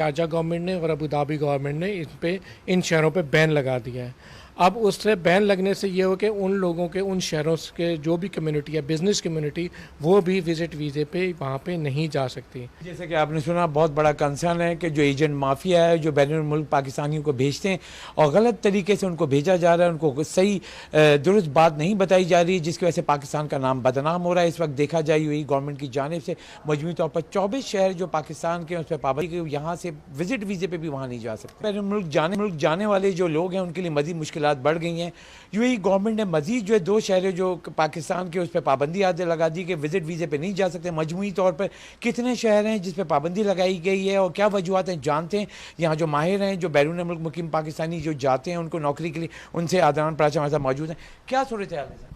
Sharjah government ने और Abu Dhabi government ने इन शहरों पे बैन लगा दिया है। अब उससे बैन लगने से ये हो कि उन लोगों के उन शहरों के जो भी कम्युनिटी है, बिजनेस कम्युनिटी, वो भी विजिट वीज़े पे वहाँ पे नहीं जा सकती। जैसे कि आपने सुना, बहुत बड़ा कंसर्न है कि जो एजेंट माफिया है जो बैरून मुल्क पाकिस्तानियों को भेजते हैं और गलत तरीके से उनको भेजा जा रहा है, उनको सही दुरुस्त बात नहीं बताई जा रही है, जिसकी वजह से पाकिस्तान का नाम बदनाम हो रहा है। इस वक्त देखा जाए हुई गवर्नमेंट की जानिब से मजमूई तौर पर 24 शहर जो पाकिस्तान के उस पर पाबंदी, यहाँ से विजिट वीज़े पे भी वहाँ नहीं जा सकते। बैरून मुल्क जाने वाले जो लोग हैं उनके लिए मजीद मुश्किल बढ़ गई हैं। यूएई गवर्नमेंट ने मजीद जो है 2 शहर जो पाकिस्तान के उस पर पाबंदी आदि लगा दी कि विजिट वीज़े पे नहीं जा सकते। मजमूई तौर पर कितने शहर हैं जिस पर पाबंदी लगाई गई है और क्या वजूहत हैं जानते हैं। यहाँ जो माहिर हैं, जो बैरून मुल्क मुकीम पाकिस्तानी जो जाते हैं उनको नौकरी के लिए, उनसे आदान प्राचा हमारे साथ मौजूद हैं। क्या सूरत हाल है?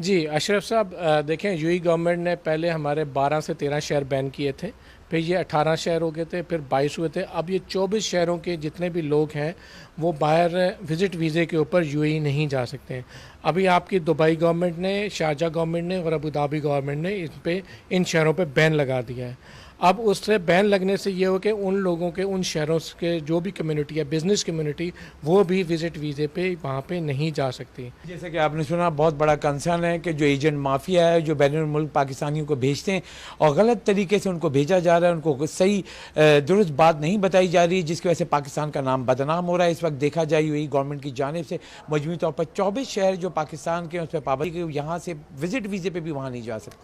जी अशरफ साहब, देखें, यूएई गवर्नमेंट ने पहले हमारे 12 से 13 शहर बैन किए थे, फिर ये 18 शहर हो गए थे, फिर 22 हुए थे। अब ये 24 शहरों के जितने भी लोग हैं वो बाहर विजिट वीज़े के ऊपर यूएई नहीं जा सकते हैं। अभी आपकी दुबई गवर्नमेंट ने, शारजा गवर्नमेंट ने और अबू धाबी गवर्नमेंट ने इन शहरों पे बैन लगा दिया है। अब उससे बैन लगने से ये हो कि उन लोगों के उन शहरों के जो भी कम्युनिटी है, बिजनेस कम्युनिटी, वो भी विजिट वीज़े पे वहाँ पे नहीं जा सकती। जैसे कि आपने सुना, बहुत बड़ा कंसर्न है कि जो एजेंट माफिया है जो बैरून मुल्क पाकिस्तानियों को भेजते हैं और गलत तरीके से उनको भेजा जा रहा है, उनको सही दुरुस्त बात नहीं बताई जा रही है, जिसकी वजह से पाकिस्तान का नाम बदनाम हो रहा है। इस वक्त देखा जाए हुई गवर्नमेंट की जानिब से मजमूई तौर पर 24 शहर जो पाकिस्तान के उस पर पाबंदी, यहाँ से विजिट वीज़े पे भी वहाँ नहीं जा सकते।